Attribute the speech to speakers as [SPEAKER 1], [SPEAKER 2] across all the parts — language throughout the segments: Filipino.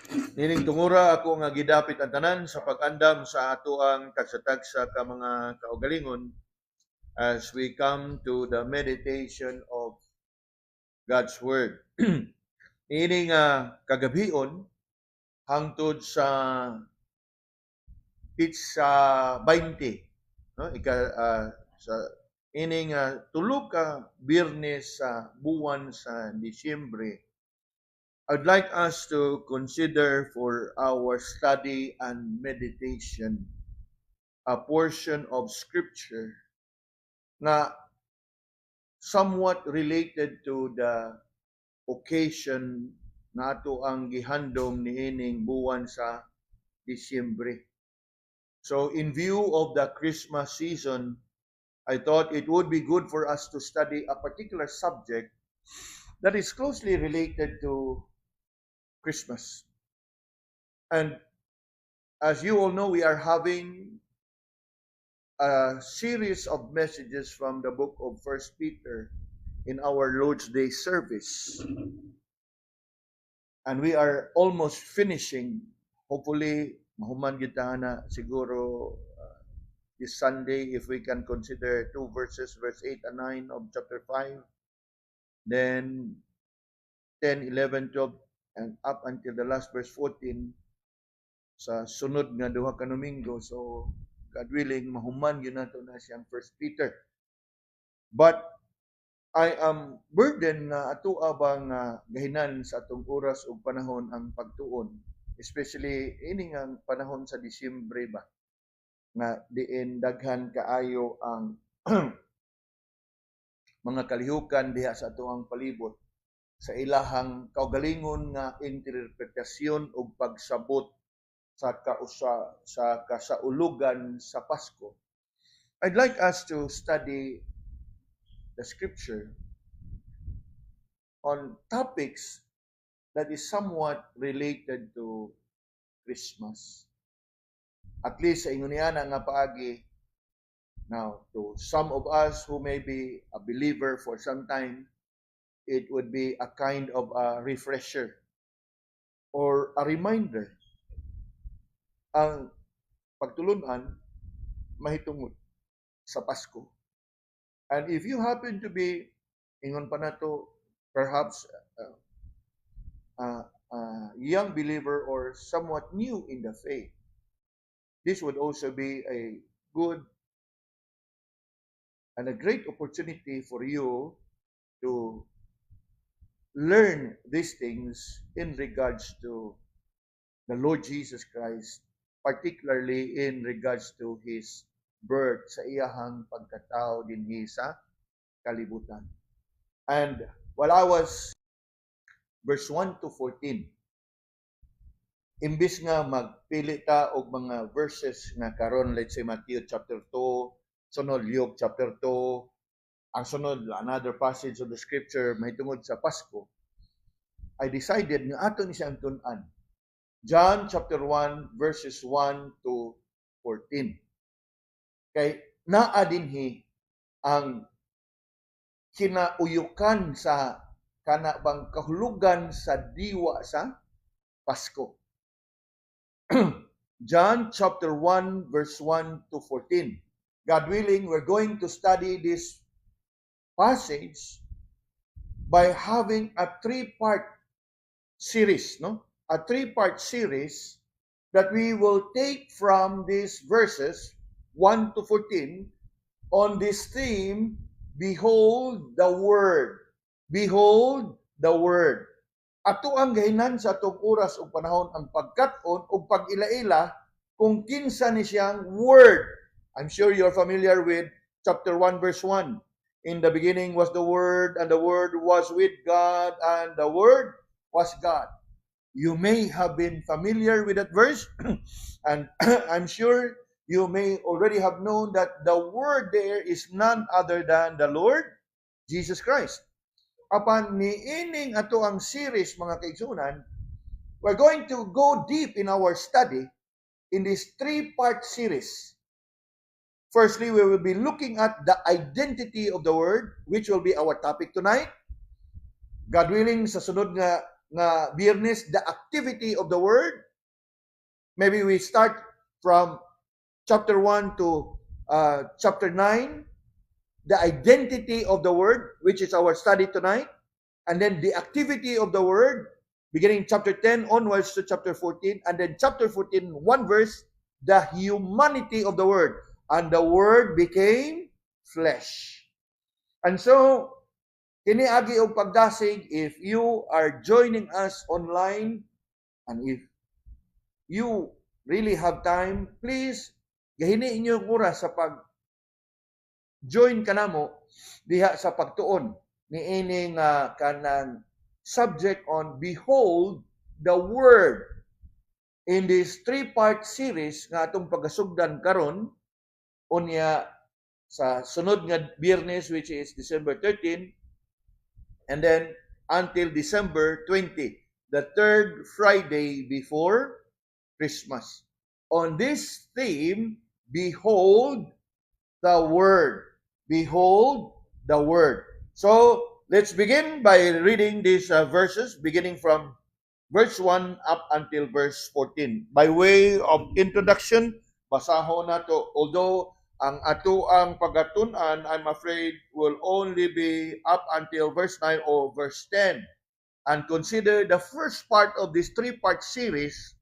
[SPEAKER 1] Nining tungura ako nga gidapit ang tanan sa pag-andam sa ato ang tagsa-tagsa ka mga kaugalingon as we come to the meditation of God's Word. Nining kagabion hangtod sa pitsa 20, no? Sa ining tulo ka Biyernes sa buwan sa Disyembre, I'd like us to consider for our study and meditation a portion of scripture na somewhat related to the occasion nato ang gihandom niining buwan sa Disyembre. So in view of the Christmas season, I thought it would be good for us to study a particular subject that is closely related to Christmas. And as you all know, we are having a series of messages from the book of First Peter in our Lord's Day service. And we are almost finishing. Hopefully, mahuman kita na siguro this Sunday if we can consider two verses, verse 8 and 9 of chapter 5. Then 10, 11, 12, and up until the last verse 14 sa sunod nga duha ka Domingo. So, God willing, mahuman yun nato na siyang First Peter. But I am burdened na ato abang gahinan sa atong oras ug panahon ang pagtuon, especially ini nga panahon sa Disyembre ba nga diin daghan kaayo ang mga kalihukan diha sa atoang palibot sa ilahang kaugalingon nga interpretasyon ug pagsabot sa kasaulugan sa Pasko. I'd like us to study the scripture on topics that is somewhat related to Christmas. At least sa inguniana nga paagi, now to some of us who may be a believer for some time, it would be a kind of a refresher or a reminder. Ang pagtulunan mahitungod sa Pasko. And if you happen to be, ingon pa nato, perhaps young believer or somewhat new in the faith, this would also be a good and a great opportunity for you to learn these things in regards to the Lord Jesus Christ, particularly in regards to His birth sa iyahang pagkatao dinhi sa kalibutan. And while I was verse 1 to 14, imbis nga magpili ta og mga verses nga karon, let's say Matthew chapter 2, sunod Luke chapter 2, ang sunod another passage of the scripture mahitungod sa Pasko, I decided nga ato ni siyang tun-an John chapter 1 verses 1 to 14. Kay naa dinhi ang kinauyukan sa kana bang kahulugan sa diwa sa Pasko. John chapter 1 verse 1 to 14. God willing, we're going to study this passage by having a three-part series, no? A three-part series that we will take from these verses 1 to 14 on this theme, Behold the Word. Behold the Word. Ato ang gahinan sa atong oras ug panahon ang pagkat-on ug pag-ilaila kung kinsa ni siyang Word. I'm sure you're familiar with chapter 1 verse 1. In the beginning was the Word, and the Word was with God, and the Word was God. You may have been familiar with that verse, and I'm sure you may already have known that the Word there is none other than the Lord Jesus Christ. Apan niining ato ang series, mga kaigsunan, we're going to go deep in our study in this three-part series. Firstly, we will be looking at the identity of the Word, which will be our topic tonight. God willing, sa sunod nga nga Biyernes, the activity of the Word. Maybe we start from chapter 1 to chapter 9, the identity of the Word, which is our study tonight, and then the activity of the Word, beginning chapter 10 onwards to chapter 14, and then chapter 14, one verse, the humanity of the Word. And the Word became flesh. And so, kiniagi og pagdasig, if you are joining us online, and if you really have time, please, gahini inyo oras sa pag-join kanamo diha sa pagtuon ni ining kanang subject on Behold the Word in this three-part series nga atong pagasugdan karon unya sa sunod nga Biyernes, which is December 13, and then until December 20, the third Friday before Christmas. On this theme, Behold the Word. Behold the Word. So, let's begin by reading these verses, beginning from verse 1 up until verse 14. By way of introduction, basahon nato. Although ang atoang pagatunan, I'm afraid, will only be up until verse 9 or verse 10. And consider the first part of this three-part series,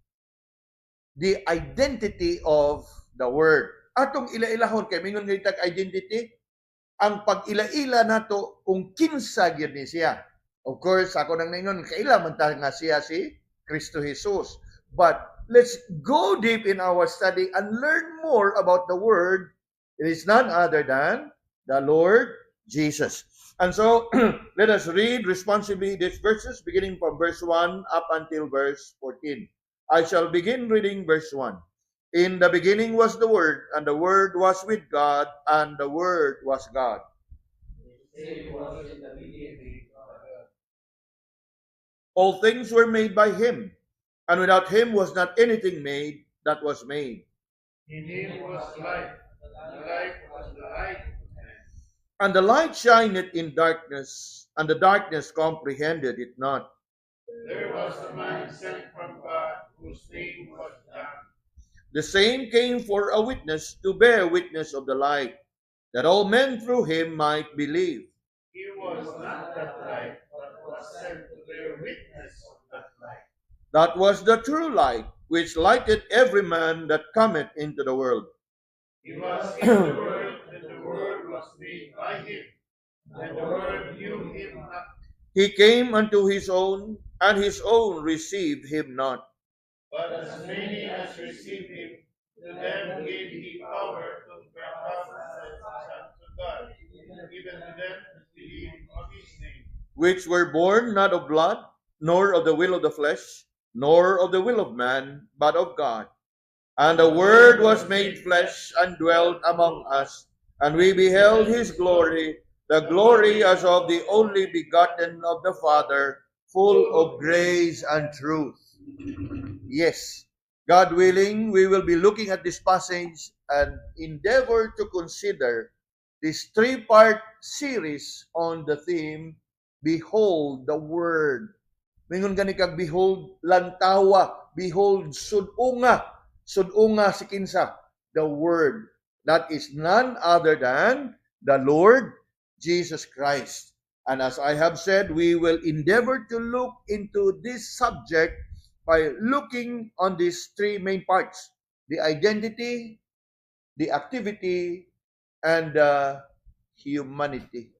[SPEAKER 1] the identity of the Word. Atong ila-ilahon, kay mingon nga itag identity, ang pag-ila-ila nato kung kinsa gyud ni siya. Of course, ako nang ningon, kaila man ta nga siya si Kristo Jesus. But let's go deep in our study and learn more about the Word. It is none other than the Lord Jesus. And so, let us read responsibly these verses, beginning from verse 1 up until verse 14. I shall begin reading verse 1. In the beginning was the Word, and the Word was with God, and the Word was God. All things were made by Him, and without Him was not anything made that was made.
[SPEAKER 2] In Him was life, and life was the light of men.
[SPEAKER 1] And the light shineth in darkness, and the darkness comprehended it not.
[SPEAKER 2] There was a man sent from God, whose name was John.
[SPEAKER 1] The same came for a witness, to bear witness of the light, that all men through him might believe.
[SPEAKER 2] He was not that light, but was sent to bear witness of that light.
[SPEAKER 1] That was the true light, which lighted every man that cometh into the world.
[SPEAKER 2] He was in the world, and the world was made by Him, and the world knew Him not.
[SPEAKER 1] He came unto his own, and his own received him not.
[SPEAKER 2] But as many as received Him, to them gave He power to become sons of God, even to them that believe on His name.
[SPEAKER 1] Which were born not of blood, nor of the will of the flesh, nor of the will of man, but of God. And the Word was made flesh, and dwelt among us, and we beheld His glory, the glory as of the only begotten of the Father, full of grace and truth. Yes, God willing, we will be looking at this passage and endeavor to consider this three-part series on the theme, Behold the Word. Mingon gani kag behold lantawa, behold sudunga si kinsa, the Word. That is none other than the Lord Jesus Christ. And as I have said, we will endeavor to look into this subject by looking on these three main parts: the identity, the activity, and the humanity.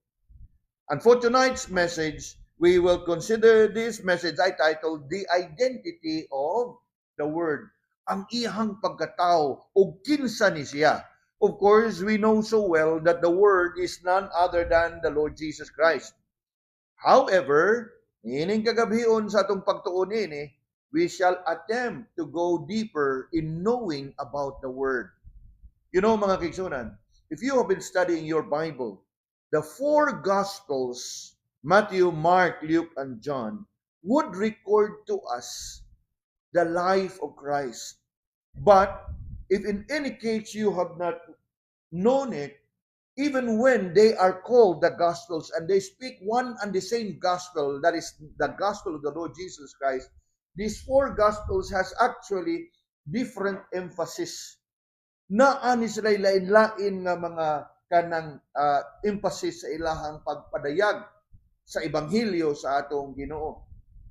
[SPEAKER 1] And for tonight's message, we will consider this message I titled, The Identity of the Word. Ang iyang pagkatao o kinsa ni siya. Of course, we know so well that the Word is none other than the Lord Jesus Christ. However, ining kagabhion sa atong pagtuon ini, we shall attempt to go deeper in knowing about the Word. You know, mga kigsunan, if you have been studying your Bible, the four Gospels, Matthew, Mark, Luke, and John, would record to us the life of Christ. But if in any case you have not known it, even when they are called the Gospels and they speak one and the same Gospel, that is the Gospel of the Lord Jesus Christ, these four Gospels has actually different emphasis. Naan sila lain-lain nga mga kanang emphasis sa ilahang pagpadayag sa Ebanghelyo sa atong Ginoo.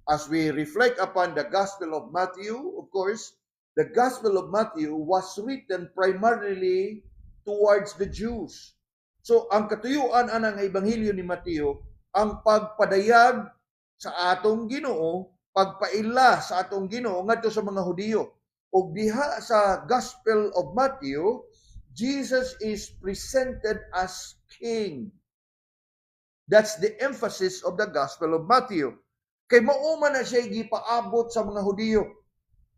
[SPEAKER 1] As we reflect upon the Gospel of Matthew, of course, the Gospel of Matthew was written primarily towards the Jews. So, ang katuyuan anang Ebanghelyo ni Mateo, ang pagpadayag sa atong Ginoo, pagpaila sa atong Ginoo ngadto sa mga Hudiyo. Ug diha sa Gospel of Matthew, Jesus is presented as king. That's the emphasis of the Gospel of Matthew. Kay mao na siya gipaabot sa mga Hudiyo,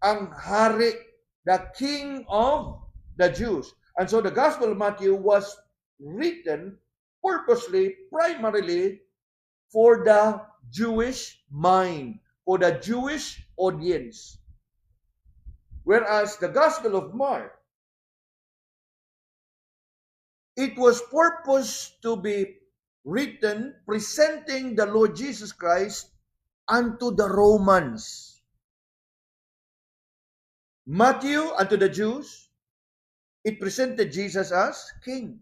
[SPEAKER 1] ang hari, the king of the Jews. And so the Gospel of Matthew was written purposely, primarily for the Jewish mind, for the Jewish audience. Whereas the Gospel of Mark, it was purposed to be written presenting the Lord Jesus Christ unto the Romans. Matthew unto the Jews, it presented Jesus as king.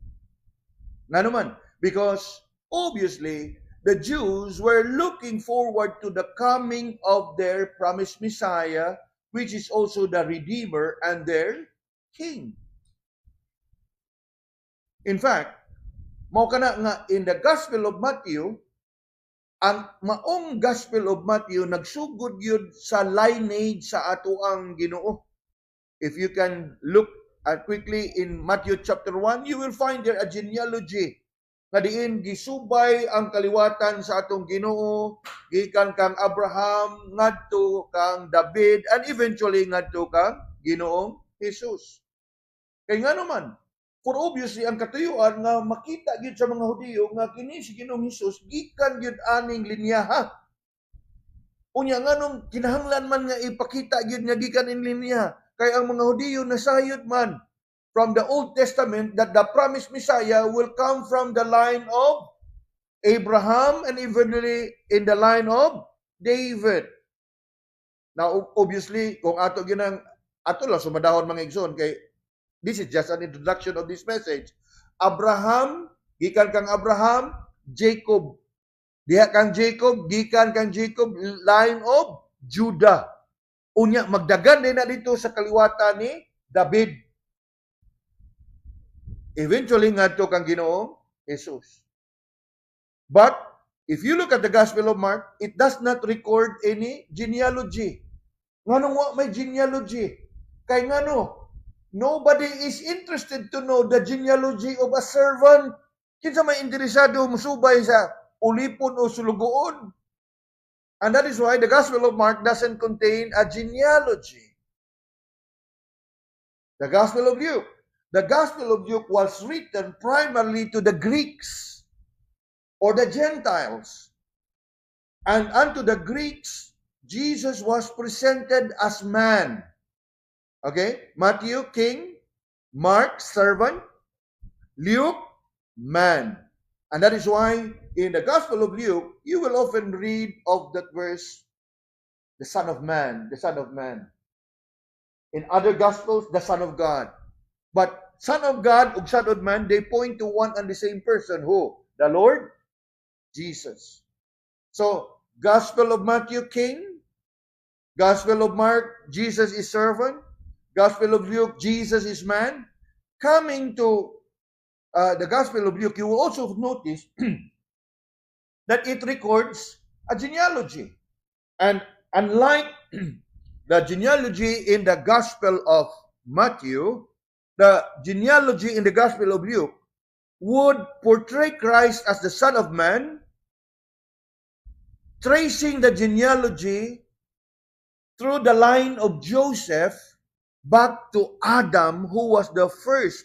[SPEAKER 1] Nga naman, because obviously the Jews were looking forward to the coming of their promised Messiah, which is also the Redeemer and their king. In fact, mao kana nga in the Gospel of Matthew, ang maong Gospel of Matthew nagsugod yun sa lineage sa ato ang Ginoo. If you can look quickly in Matthew chapter 1, you will find there a genealogy nga diin gisubay ang kaliwatan sa atong Ginoo gikan kang Abraham ngadto kang David and eventually ngadto kang Ginoong Jesus. Kay nga naman, for obviously ang katuyuan nga makita gyud sa mga Hudiyo nga kini si Ginoong Hesus gikan gyud aning linyaha. Unya nganong kinahanglan man nga ipakita gyud nga gikan in linya kay ang mga Hudiyo nasayod man from the Old Testament that the promised Messiah will come from the line of Abraham and eventually in the line of David. Now obviously kung ato ginang ato lang sumadahon mga igsoon kay this is just an introduction of this message. Abraham, gikan kang Abraham, Jacob. Diha kang Jacob, gikan kang Jacob, line of Judah. Unya, magdagan din na dito sa kaliwatan ni David. Eventually, nga ito kang Ginoong Jesus. But, if you look at the Gospel of Mark, it does not record any genealogy. Nganong wa may genealogy? Kay ngano? Nobody is interested to know the genealogy of a servant. Kinsa may interesado musubay sa ulipon o sulugoon. And that is why the Gospel of Mark doesn't contain a genealogy. The Gospel of Luke. The Gospel of Luke was written primarily to the Greeks or the Gentiles. And unto the Greeks, Jesus was presented as man. Okay? Matthew, king. Mark, servant. Luke, man. And that is why in the Gospel of Luke, you will often read of that verse, the Son of Man, the Son of Man. In other Gospels, the Son of God. But Son of God ug Son of Man, they point to one and the same person. Who? The Lord Jesus. So, Gospel of Matthew, king. Gospel of Mark, Jesus is servant. Gospel of Luke, Jesus is man. Coming to the Gospel of Luke, you will also notice that it records a genealogy. And unlike the genealogy in the Gospel of Matthew, the genealogy in the Gospel of Luke would portray Christ as the Son of Man, tracing the genealogy through the line of Joseph back to Adam, who was the first,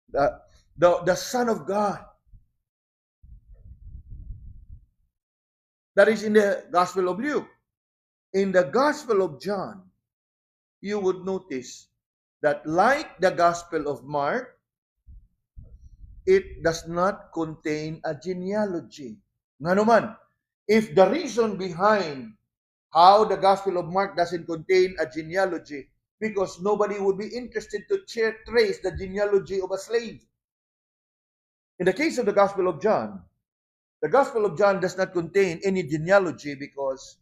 [SPEAKER 1] the Son of God. That is in the Gospel of Luke. In the Gospel of John, you would notice that like the Gospel of Mark, it does not contain a genealogy. Nga naman, if the reason behind how the Gospel of Mark doesn't contain a genealogy, because nobody would be interested to trace the genealogy of a slave. In the case of the Gospel of John, the Gospel of John does not contain any genealogy because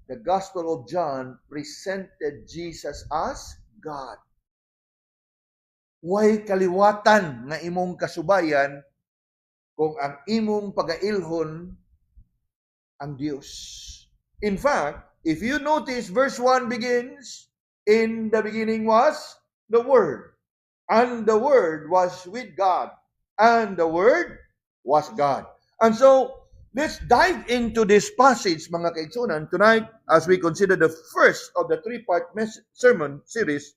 [SPEAKER 1] the Gospel of John presented Jesus as God. Way kaliwatan nga imong kasubayan kung ang imong pagailhon ang Dios. In fact, if you notice, verse 1 begins, in the beginning was the Word, and the Word was with God, and the Word was God. And so, let's dive into this passage, mga kaigsunan, tonight as we consider the first of the three-part sermon series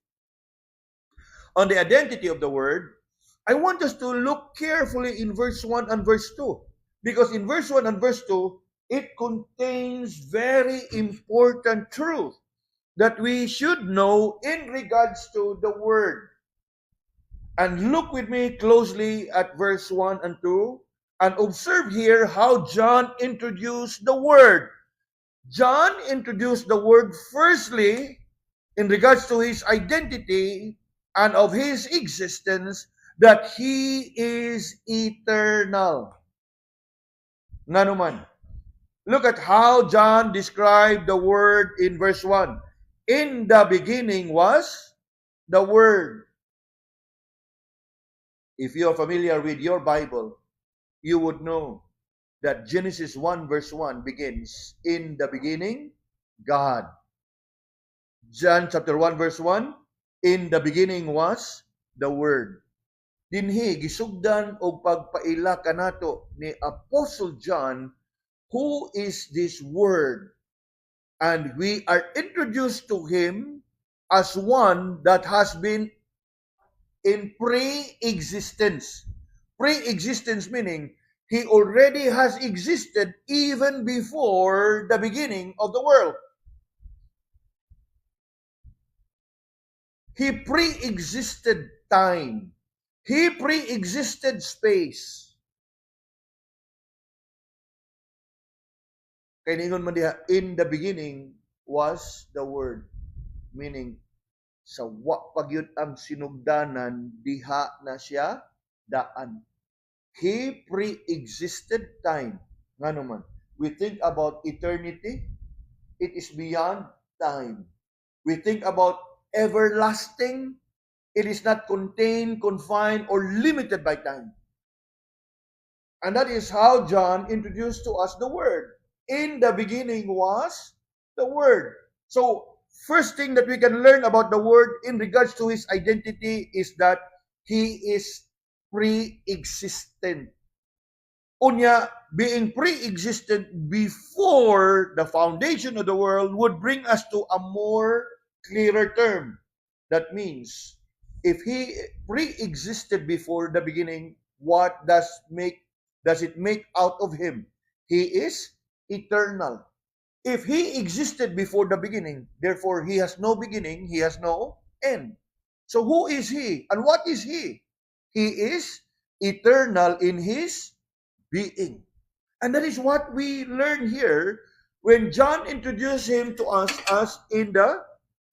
[SPEAKER 1] on the identity of the Word. I want us to look carefully in verse 1 and verse 2. Because in verse 1 and verse 2, it contains very important truth that we should know in regards to the Word. And look with me closely at verse 1 and 2 and observe here how John introduced the Word. John introduced the Word firstly in regards to his identity and of his existence, that he is eternal. Nga naman, look at how John described the Word in verse 1. In the beginning was the Word. If you are familiar with your Bible, you would know that Genesis 1 verse 1 begins, in the beginning, God. John chapter 1 verse 1, in the beginning was the Word. Dinhi gisugdan og pagpaila kanato ni Apostle John, who is this Word, and we are introduced to him as one that has been in pre-existence. Pre-existence meaning he already has existed even before the beginning of the world. He pre-existed time. He pre-existed space. Kaya ningon man diha, in the beginning was the Word. Meaning, sa wa pagyud ang sinugdanan, diha na siya daan. He pre-existed time. Nga naman, we think about eternity, it is beyond time. We think about everlasting, it is not contained, confined, or limited by time. And that is how John introduced to us the Word. In the beginning was the Word. So, first thing that we can learn about the Word in regards to his identity is that he is pre-existent. Unya, being pre-existent before the foundation of the world would bring us to a more clearer term. That means, if he pre-existed before the beginning, what does it make out of him? He is eternal. If he existed before the beginning, therefore he has no beginning, he has no end. So who is he? And what is he? He is eternal in his being. And that is what we learn here when John introduced him to us as in the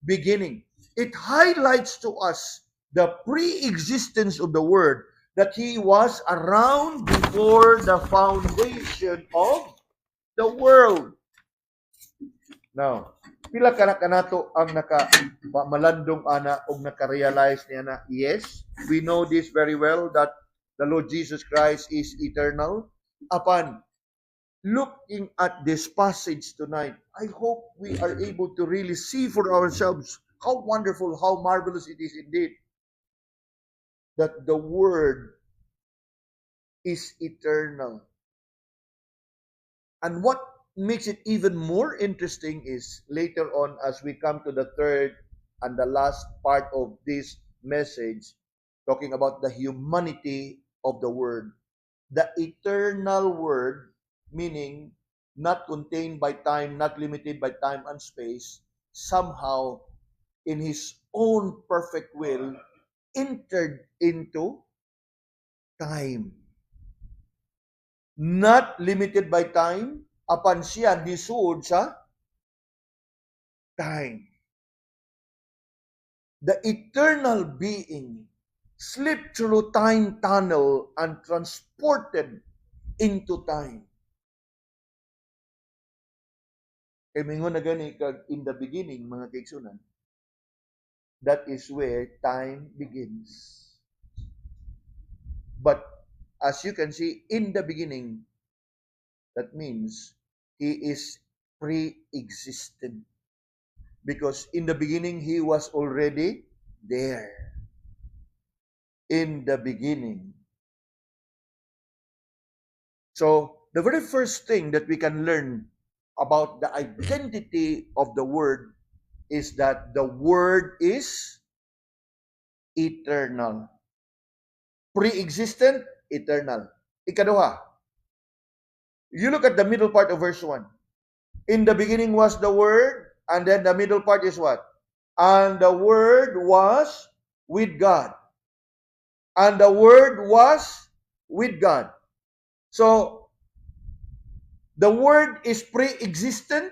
[SPEAKER 1] beginning. It highlights to us the pre-existence of the Word, that he was around before the foundation of the world. Now, pila ka na kanato ang malandong ana og naka-realize niya na, yes, we know this very well, that the Lord Jesus Christ is eternal. Upon looking at this passage tonight, I hope we are able to really see for ourselves how wonderful, how marvelous it is indeed that the Word is eternal. And what makes it even more interesting is later on, as we come to the third and the last part of this message, talking about the humanity of the Word. The eternal Word, meaning not contained by time, not limited by time and space, somehow in his own perfect will entered into time. Not limited by time, apan siya disuod sa time. The eternal being slipped through time tunnel and transported into time. Kaya mingon na gani kag in the beginning, mga kaigsunan, that is where time begins. But as you can see, in the beginning, that means he is pre-existent. Because in the beginning, he was already there. In the beginning. So, the very first thing that we can learn about the identity of the Word is that the Word is eternal. Pre-existent, eternal. Ikaduha, you look at the middle part of verse 1. In the beginning was the Word, and then the middle part is what? And the Word was with God. And the Word was with God. So, the Word is pre-existent.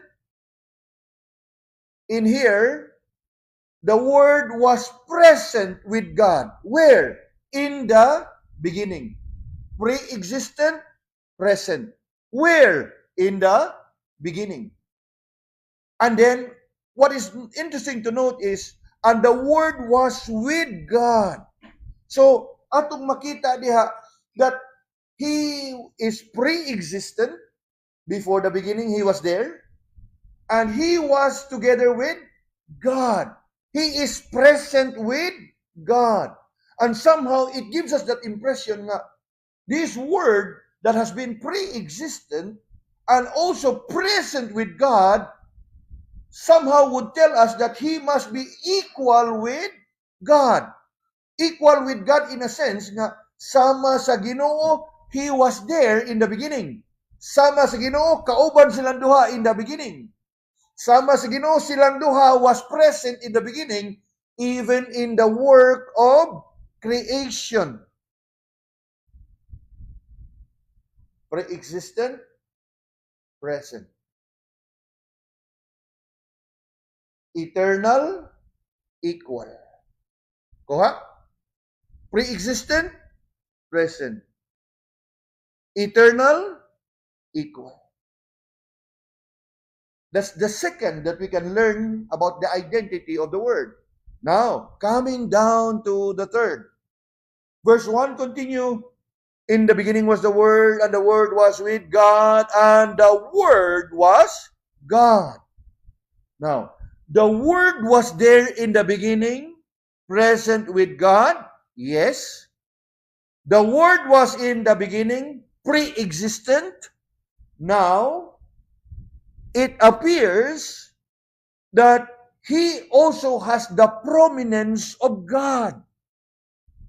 [SPEAKER 1] In here, the Word was present with God. Where? In the beginning. Pre-existent, present. Where? In the beginning. And then, what is interesting to note is, and the Word was with God. So, atong makita diha that He is pre-existent. Before the beginning, He was there. And He was together with God. He is present with God. And somehow, it gives us that impression that this Word that has been pre-existent and also present with God somehow would tell us that He must be equal with God. Equal with God in a sense nga sama sa Ginoo, He was there in the beginning. Sama sa Ginoo, kauban silang duha in the beginning. Sama sa Ginoo, silang duha was present in the beginning, even in the work of creation. Pre-existent, present. Eternal, equal. Kuha? Pre-existent, present. Eternal, equal. That's the second that we can learn about the identity of the Word. Now, coming down to the third. Verse 1 continue. In the beginning was the Word, and the Word was with God, and the Word was God. Now, the Word was there in the beginning, present with God. Yes. The Word was in the beginning, pre-existent. Now, it appears that He also has the prominence of God.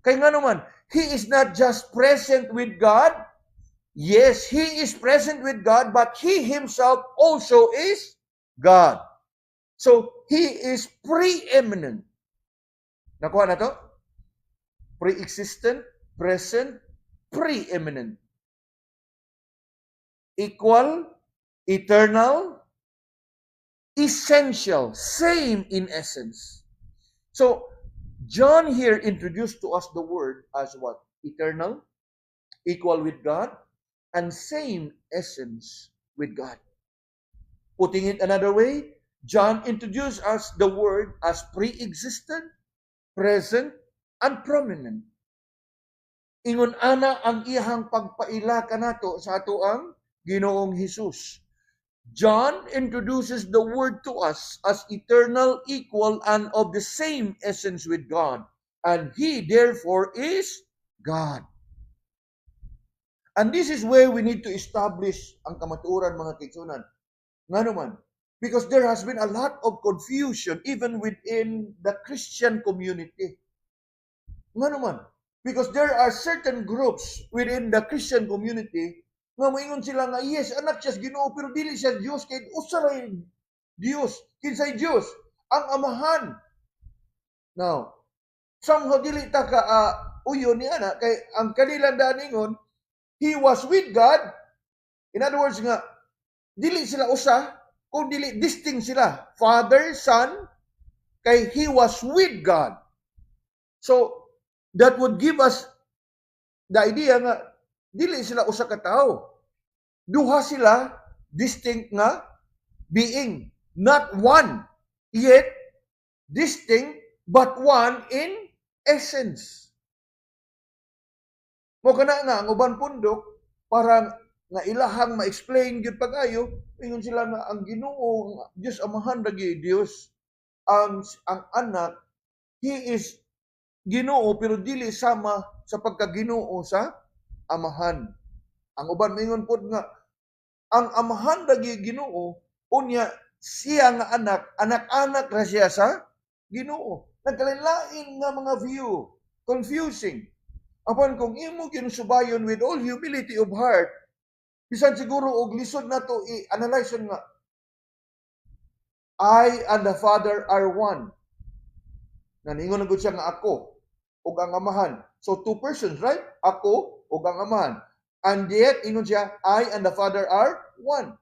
[SPEAKER 1] Kaya nga naman, He is not just present with God. Yes, He is present with God, but He Himself also is God. So, He is preeminent. Nakuha na to? Pre-existent, present, preeminent. Equal, eternal, essential, same in essence. So, John here introduced to us the Word as what? Eternal, equal with God, and same essence with God. Putting it another way, John introduced us the Word as pre-existent, present, and prominent. Ingon ana ang iyang pagpaila kanato sa ato ang Ginoong Hesus. John introduces the Word to us as eternal, equal, and of the same essence with God. And He, therefore, is God. And this is where we need to establish ang kamatuoran, mga kaigsunan. Nga naman, because there has been a lot of confusion even within the Christian community. Nga naman, because there are certain groups within the Christian community nga moingon sila nga, yes, anak siya Ginoo, pero dili siya Dios, kay usaray Dios, kinsay Dios, ang Amahan. Now, somehow dili ta ka uyon ni ana kay ang kanilang daningon he was with God. In other words nga dili sila usa, kung dili distinct sila, Father, Son, kay he was with God. So that would give us the idea nga dili sila usa ka tawo. Duha sila distinct nga being, not one, yet distinct but one in essence. Mo kana nga ang uban pundok para nga ilahang ma-explain gyud pag-ayo, ingon sila nga ang Ginoo, Dios Amahan lagi Dios, ang anak he is Ginoo pero dili sama sa pagka-Ginoo sa Amahan. Ang uban mingon pod nga ang Amahan lagi Ginoo, unya siya nga anak-anak ra siya sa Ginoo. Nagkalain nga mga view, confusing. Apan kung imo ginusubayon with all humility of heart, bisan siguro og lisod nato i-analyze nga I and the Father are one. Naningon na gud siya nga ako ug ang Amahan. So two persons, right? Ako ug ang Amahan. And yet ingon siya I and the Father are one.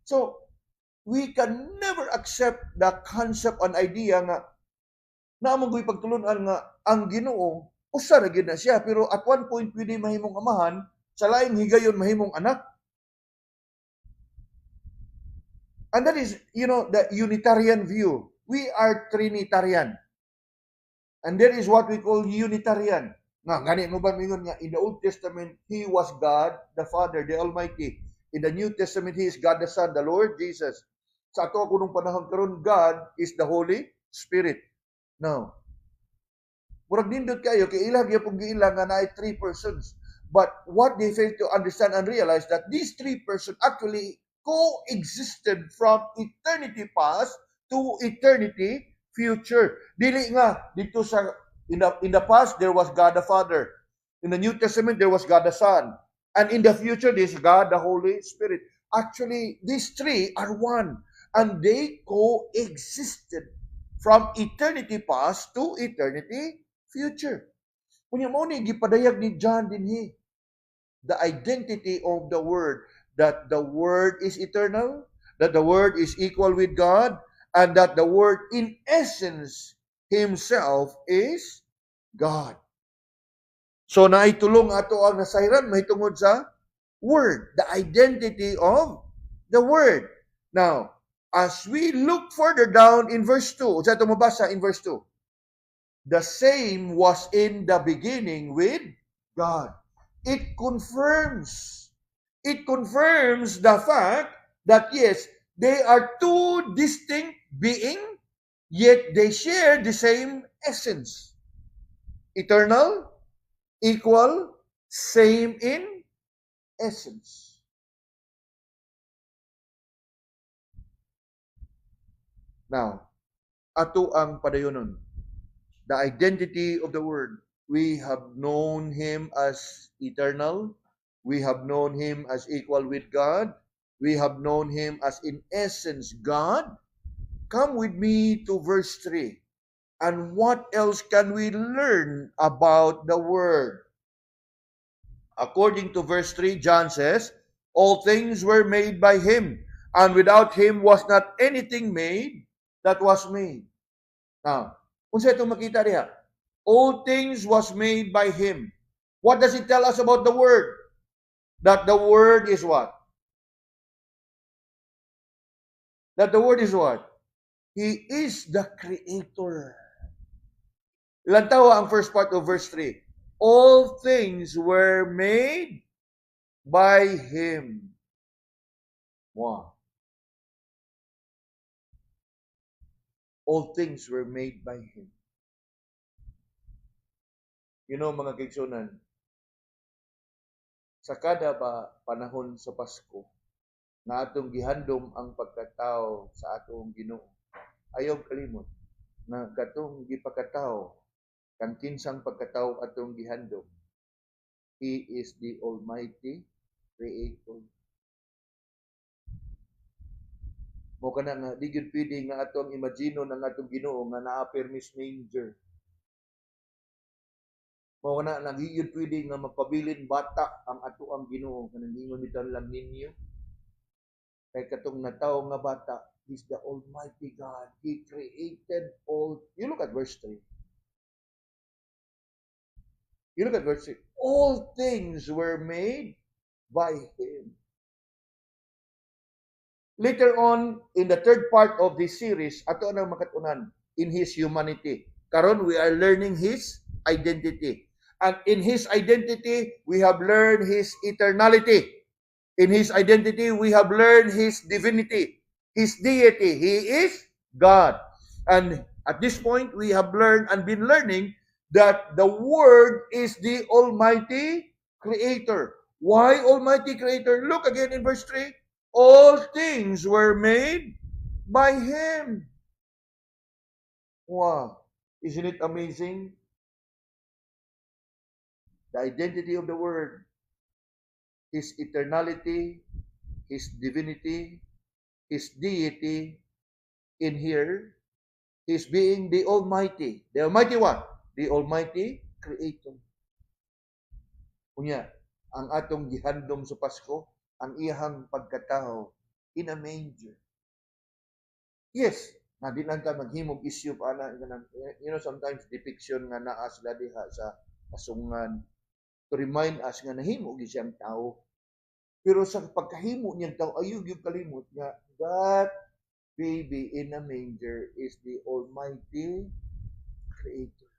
[SPEAKER 1] So we can never accept the concept and idea nga naamong goy pagtulunan nga ang Ginoo usa ra gyud na siya pero at one point pwede mahimong amahan, sa laing higayon mahimong anak. And that is, the Unitarian view. We are Trinitarian. And that is what we call Unitarian. Nga, gani mo ba mingon nga, in the Old Testament, He was God, the Father, the Almighty. In the New Testament, He is God the Son, the Lord Jesus. Sa ato ako nung panahon karon, God is the Holy Spirit. Now, murag nindot kayo, kay ilang yapong giilang nga na three persons. But what they fail to understand and realize that these three persons actually coexisted from eternity past to eternity future. Dili nga dito sa in the past there was God the Father. In the New Testament there was God the Son. And in the future there is God the Holy Spirit. Actually, these three are one and they coexisted from eternity past to eternity future. Kunya mo ni gipadayag ni John dinhi the identity of the Word, that the Word is eternal, that the Word is equal with God, and that the Word in essence Himself is God. So naitulong ato ang nasayran mahitungod sa Word, the identity of the Word. Now, as we look further down in verse 2, sa ito mabasa in verse 2, the same was in the beginning with God. It confirms the fact that yes, they are two distinct beings, yet they share the same essence. Eternal, equal, same in essence. Now, ato ang padayonon. The identity of the Word. We have known Him as eternal. We have known Him as equal with God. We have known Him as in essence God. Come with me to verse 3. And what else can we learn about the Word? According to verse 3, John says, all things were made by Him, and without Him was not anything made that was made. Now, kung sa ito makita diha, all things was made by Him. What does it tell us about the Word? That the Word is what? That the Word is what? He is the Creator. Ilan tawa ang first part of verse 3? All things were made by Him. Wow. All things were made by Him. You know, mga kaigsunan, sa kada panahon sa Pasko, na atong gihandom ang pagkatao sa atong Ginoo, ayaw kalimot na katong gipakatao, kan kinsang pagkatao atong gihandom, He is the Almighty Creator. Mo kana nga di gyud pwede nga atong imagino ng atong Ginoo nga naa permis manger. Mao na nagiyod pwede nga magpabilin bata ang ato ang Ginoo kanang ingon bitaw lang ninyo. Kay katong natawo nga bata, He's the Almighty God. He created all. You look at verse 3. You look at verse 3. All things were made by Him. Later on, in the third part of this series, ato na makatunan in His humanity. Karon we are learning His identity. And in His identity, we have learned His eternality. In His identity, we have learned His divinity, His deity. He is God. And at this point, we have learned and been learning that the Word is the Almighty Creator. Why Almighty Creator? Look again in verse 3. All things were made by Him. Wow. Isn't it amazing? The identity of the Word, His eternality, His divinity, His deity, in here, His being the Almighty. The Almighty what? The Almighty Creator. Kunya, ang atong gihandom sa Pasko, ang iyang pagkatao in a manger. Yes, na di lang ka maghimog issue pa na, you know, sometimes depiction nga naa sila diha sa kasungan to remind us nga nahimo gyud siyang tao. Pero sa pagkahimo niyang tao, ayog yung kalimot nga, that baby in a manger is the Almighty Creator.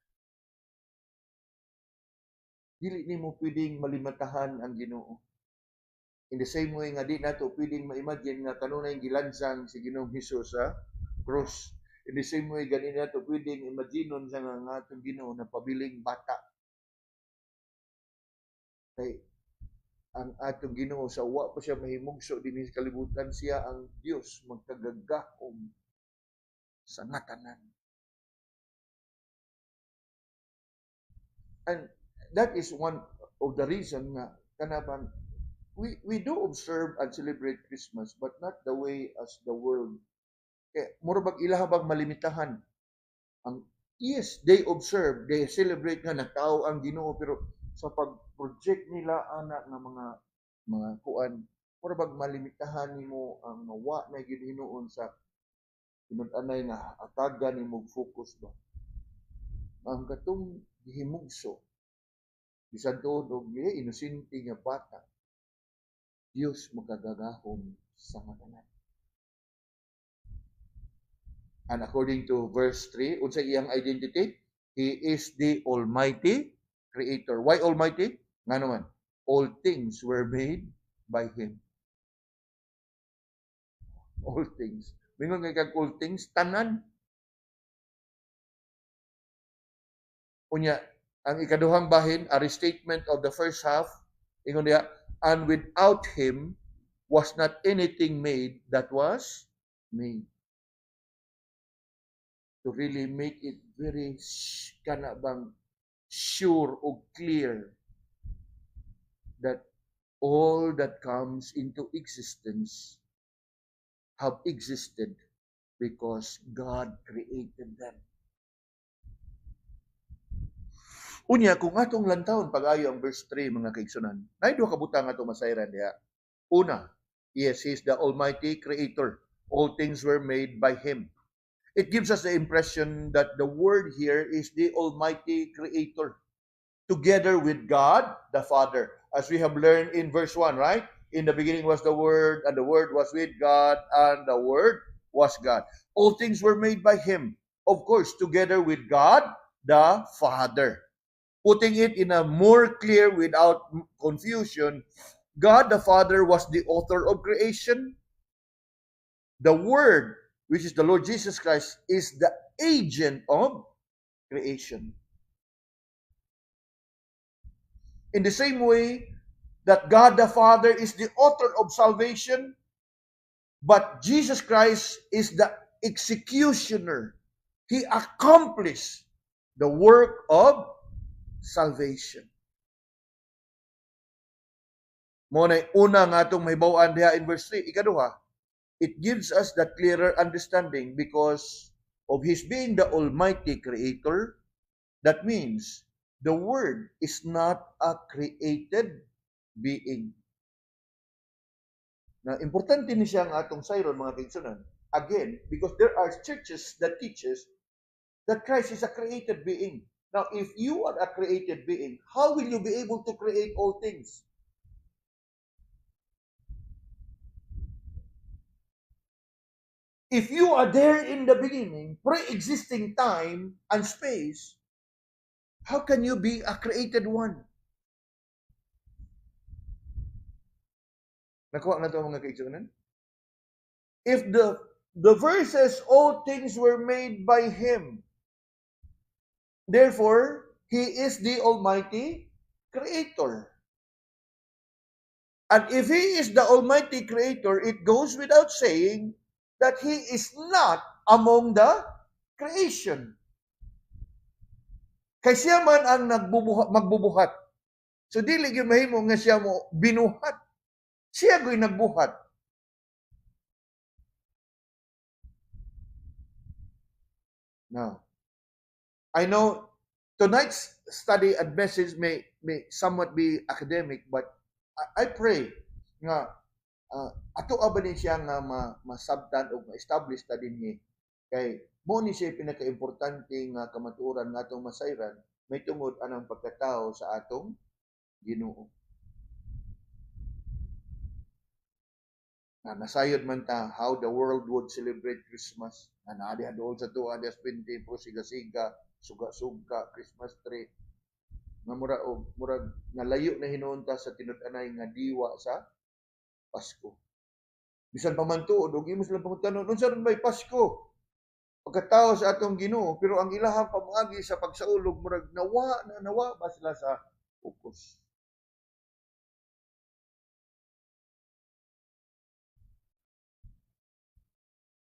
[SPEAKER 1] Dili nimo pwedeng malimatahan ang Ginoo. In the same way nga di nato pwedeng ma-imagine nga kanunay gilansang si Ginoong Hesus sa cross. In the same way gani nato pwedeng imaginon sa nga atong Ginoo na pabiling bata. Kay ang atong Ginoo sa wa pa siya mahimugso dinhi sa kalibutan, siya ang Dios magkagagahom sa ngatanan. And that is one of the reason nga kanabang we do observe and celebrate Christmas, but not the way as the world. Kaya mura bag ilaha bag malimitahan. Yes, they observe, they celebrate nga nagtao ang Ginoo, pero sa pag-project nila anak ng mga kuan, mura bag malimitahan nimo ang nawa na ginihinuon sa tinud-anay nga atagan nimo focus ba. Ang katong gihimugso bisan tuod og inosente nga bata, Dios magkagagahom sa ngatanan. And according to verse 3, unsa iyang identity? He is the Almighty Creator. Why Almighty? Nga naman, all things were made by Him. All things. Mingon nga kag all things, tanan. Unya, ang ikaduhang bahin, a restatement of the first half, ingon diha, and without Him was not anything made that was made. To really make it very kanabang sure or clear that all that comes into existence have existed because God created them. Unya, kung atong lantawon pag-ayo ang verse 3, mga kaigsunan, na duha ka butang atong masayran diha. Una, yes, He is the Almighty Creator. All things were made by Him. It gives us the impression that the word here is the Almighty Creator, together with God, the Father. As we have learned in verse 1, right? In the beginning was the Word, and the Word was with God, and the Word was God. All things were made by Him. Of course, together with God, the Father. Putting it in a more clear, without confusion, God the Father was the author of creation. The Word, which is the Lord Jesus Christ, is the agent of creation. In the same way that God the Father is the author of salvation, but Jesus Christ is the executioner. He accomplished the work of salvation. Mo na una nga atong mahibaw-an diha in verse 3. Ikaduha, it gives us that clearer understanding because of His being the Almighty Creator. That means the Word is not a created being. Na importante ni siya ang atong sayron mga kaigsunan. Again, because there are churches that teaches that Christ is a created being. Now, if you are a created being, how will you be able to create all things? If you are there in the beginning, pre-existing time and space, how can you be a created one? Nakuha na ito mga kaigsunan? If the verses, all things were made by Him, therefore, He is the Almighty Creator. And if He is the Almighty Creator, it goes without saying that He is not among the creation. Kay siya man ang magbubuhat. So dili gyud mahimo nga siya mo binuhat. Siya gyud nagbuhat. Now, I know tonight's study and message may somewhat be academic, but I pray nga ato ba ni siya nga masabtan o ma-establish ta dinhi kay mo ni siya pinaka-importante nga kamatuoran nga atong masayran may tungod anang pagkatao sa atong Ginoo. Na nasayod man ta how the world would celebrate Christmas. Na naadi adol sa tuwa des 20 pro siga-siga, suga-suga, Christmas tree. Nga murag nalayo na hinuon ta sa tinud-anay nga diwa sa Pasko. Bisan pa man tuod, og imo silang pangutanon, unsa ron may Pasko? Pagkatao sa atong Ginoo, pero ang ilahang pamagi sa pagsaulog murag nawa ba sila sa focus.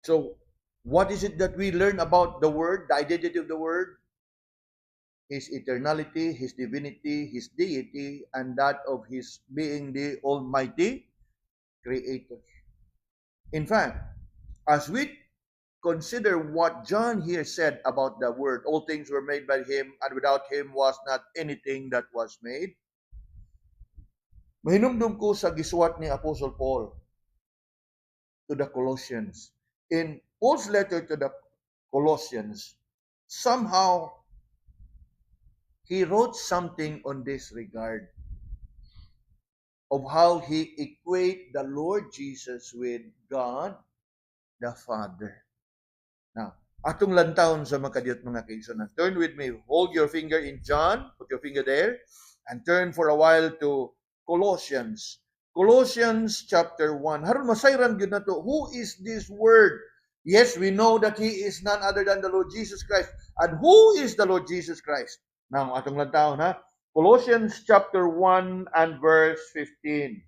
[SPEAKER 1] So, what is it that we learn about the Word, the identity of the Word? His eternality, His divinity, His deity, and that of His being the Almighty Creator. In fact, as we consider what John here said about the Word, all things were made by Him, and without Him was not anything that was made. Mahinumdum ko sa gisuwat ni Apostle Paul to the Colossians. In Paul's letter to the Colossians, somehow he wrote something on this regard of how he equate the Lord Jesus with God the Father. Now, atong lantawon sa makadiyot mga kaigsunan. Turn with me. Hold your finger in John. Put your finger there. And turn for a while to Colossians. Colossians chapter 1. Haron masayran gyud nato. Who is this Word? Yes, we know that He is none other than the Lord Jesus Christ. And who is the Lord Jesus Christ? Now, atong lantawon ha. Colossians chapter 1 and verse 15.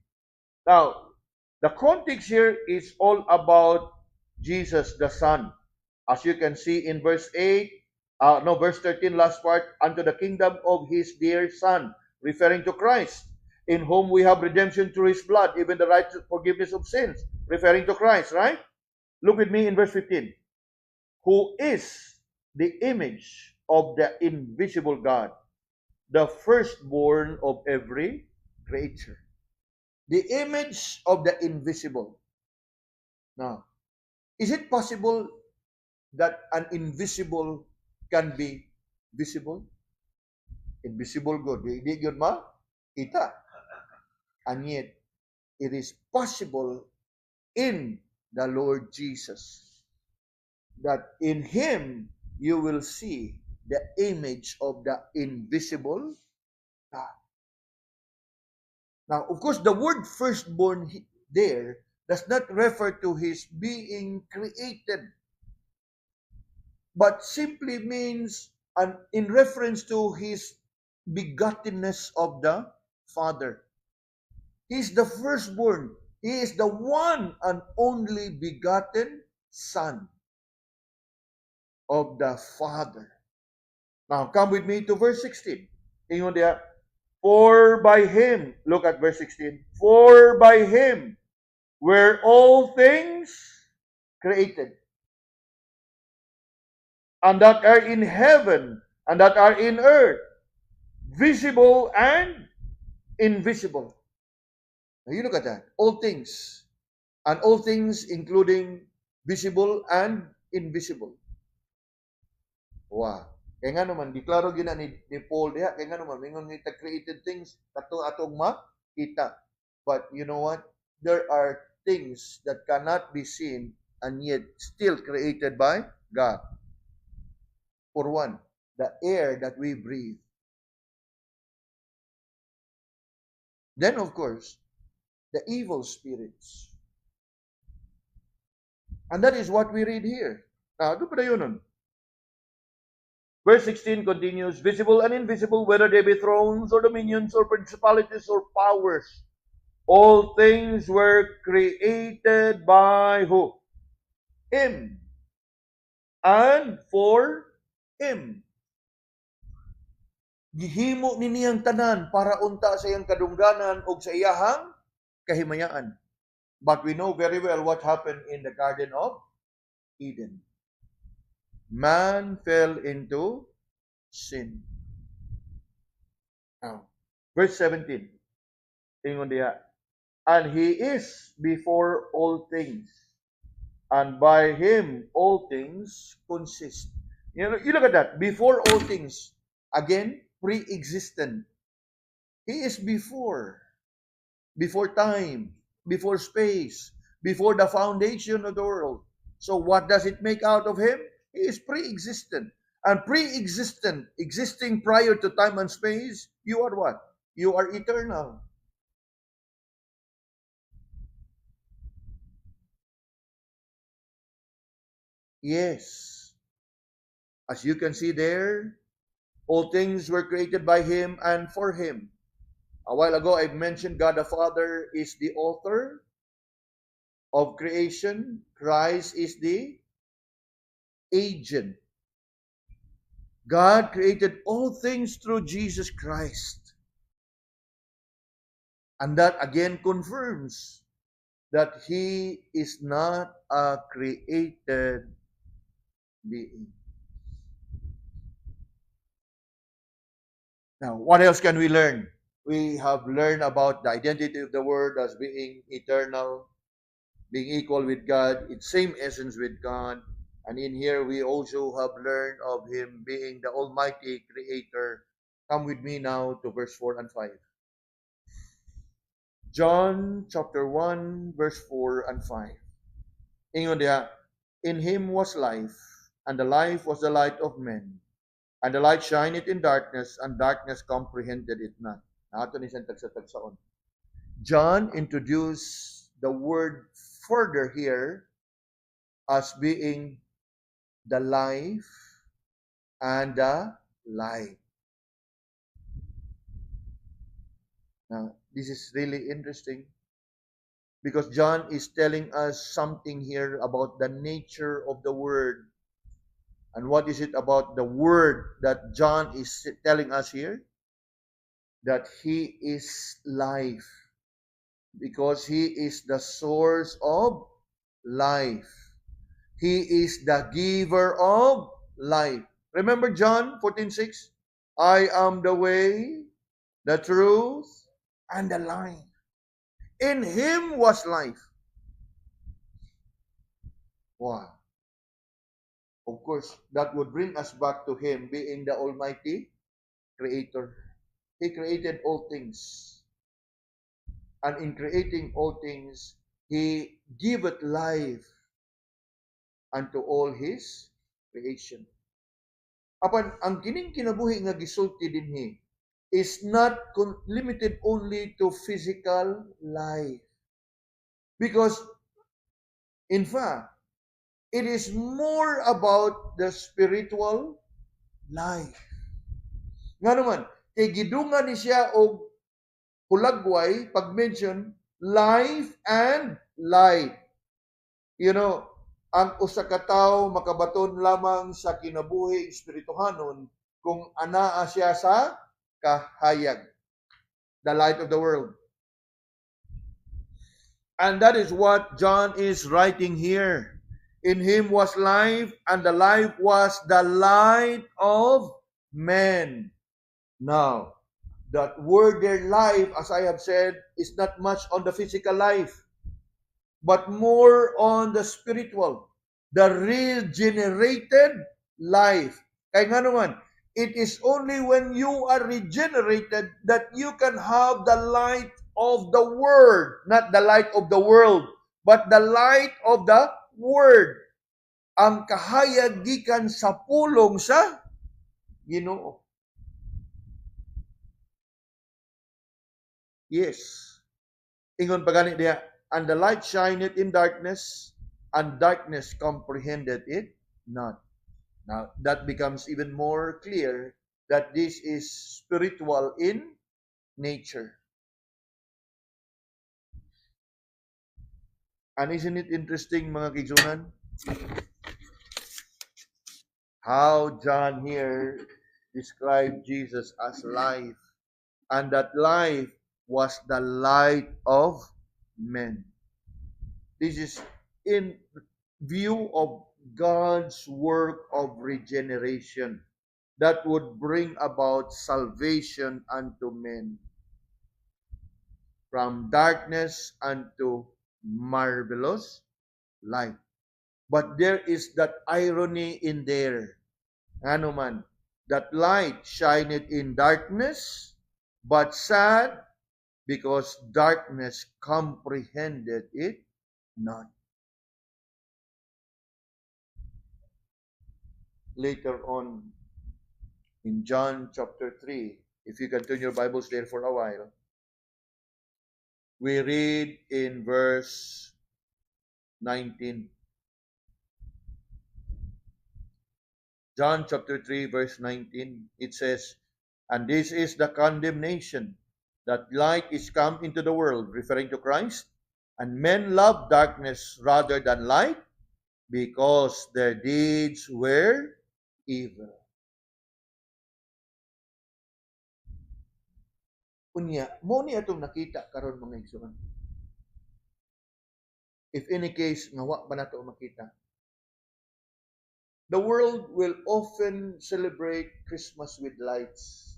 [SPEAKER 1] Now, the context here is all about Jesus the Son. As you can see in verse 13, last part, unto the kingdom of His dear Son, referring to Christ, in whom we have redemption through His blood, even the righteous forgiveness of sins, referring to Christ, right? Look with me in verse 15. Who is the image of the invisible God, the firstborn of every creature. The image of the invisible. Now, is it possible that an invisible can be visible? Invisible God. Hindi yun kita. And yet, it is possible in the Lord Jesus that in Him you will see the image of the invisible God. Now, of course, the word firstborn there does not refer to His being created, but simply means in reference to His begottenness of the Father. He is the firstborn. He is the one and only begotten Son of the Father. Now, come with me to verse 16. Ingon diya, for by Him, look at verse 16, for by Him were all things created, and that are in heaven, and that are in earth, visible and invisible. Now you look at that. All things. And all things including visible and invisible. Wow. Kaya nga naman, diklaro gina ni Paul diha, kaya nga naman, mingon nga created things, kato atong makita. But you know what? There are things that cannot be seen and yet still created by God. For one, the air that we breathe. Then, of course, the evil spirits. And that is what we read here. Now, doon pa na yun. Verse 16 continues, visible and invisible, whether they be thrones or dominions or principalities or powers. All things were created by who? Him. And for Him. Gihimo ni niyang tanan para unta sa iyang kadungganan o sa iyahang kahimayaan. But we know very well what happened in the Garden of Eden. Man fell into sin. Now, verse 17. Ingon diha. And He is before all things, and by Him all things consist. You look at that. Before all things. Again, pre-existent. He is before. Before time. Before space. Before the foundation of the world. So what does it make out of Him? He is pre-existent. And pre-existent, existing prior to time and space, you are what? You are eternal. Yes. As you can see there, all things were created by Him and for Him. A while ago, I mentioned God the Father is the author of creation. Christ is the agent. God created all things through Jesus Christ. And that again confirms that He is not a created being. Now, what else can we learn? We have learned about the identity of the Word as being eternal, being equal with God, its same essence with God. And in here, we also have learned of Him being the Almighty Creator. Come with me now to verse 4 and 5. John chapter 1, verse 4 and 5. Ingon diha, in Him was life, and the life was the light of men. And the light shineth in darkness, and darkness comprehended it not. Ato ni siyang tagsa-tagsaon. John introduced the word further here as being the life and the light. Now, this is really interesting because John is telling us something here about the nature of the Word. And what is it about the Word that John is telling us here? That He is life. Because He is the source of life. He is the giver of life. Remember John 14:6? I am the way, the truth, and the life. In Him was life. Wow. Of course, that would bring us back to Him being the Almighty Creator. He created all things. And in creating all things, He giveth life unto all His creation. Apan, ang kining kinabuhi nga gisulti dinhi is not limited only to physical life. Because, in fact, it is more about the spiritual life. Nga naman, kay gidungan ni siya og hulagway pag-mention life and light. You know, ang usa ka tawo makabaton lamang sa kinabuhi espirituhanon kung anaa siya sa kahayag. The light of the world. And that is what John is writing here. In Him was life, and the life was the light of men. Now, that word their life, as I have said, is not much on the physical life, but more on the spiritual, the regenerated life. Kaya nga naman, it is only when you are regenerated that you can have the light of the Word, not the light of the world, but the light of the Word. Ang kahayag gikan sa pulong sa Ginoo. Yes. Ingon pa gani diha, and the light shineth in darkness, and darkness comprehended it not. Now, that becomes even more clear that this is spiritual in nature. And isn't it interesting, mga kigsunan, how John here described Jesus as life, and that life was the light of men. This is in view of God's work of regeneration that would bring about salvation unto men from darkness unto marvelous light. But there is that irony in there. Ano man, that light shineth in darkness, but sad, because darkness comprehended it not. Later on, in John chapter 3, if you can turn your Bibles there for a while, we read in verse 19. John chapter 3, verse 19, it says, and this is the condemnation, that light is come into the world, referring to Christ, and men love darkness rather than light, because their deeds were evil. Unya, mo ni atong nakita karon mga igsoon. If any case nga wa ba nato makita, the world will often celebrate Christmas with lights,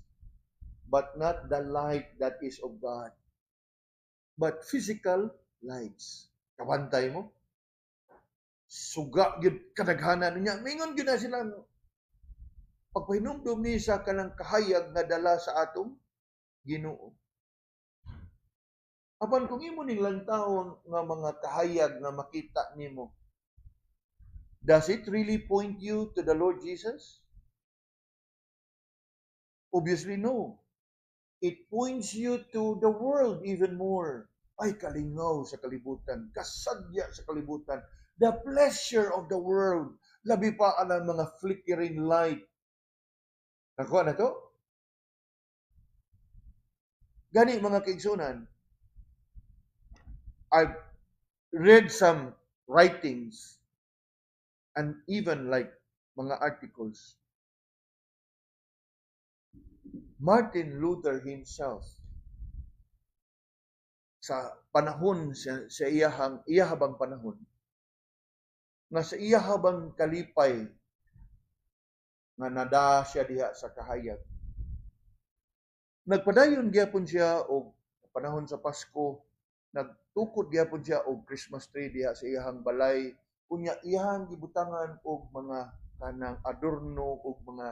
[SPEAKER 1] but not the light that is of God, but physical lights. Kabantay mo? Suga yun, kadaghanan niya. Mingon yun na sila, pagpahinumdum ni sa kanang kahayag na dala sa atong Ginoo. Apan kung imo ning lantawon nga mga kahayag na makita nimo, does it really point you to the Lord Jesus? Obviously, no. It points you to the world even more. Ay, kalingaw sa kalibutan, kasadya sa kalibutan, the pleasure of the world, labi pa ang mga flickering light. Nakuha na to? Gani mga kaigsunan, I've read some writings and even like mga articles. Martin Luther himself, sa panahon sa iyahabang panahon, nga sa iyahabang kalipay nga nada siya diha sa kahayag, nagpadayon gyapon siya og panahon sa Pasko, nagtukod gyapon siya og Christmas tree diha sa iyahang balay, kunya iyahang gibutangan og mga kanang adorno og mga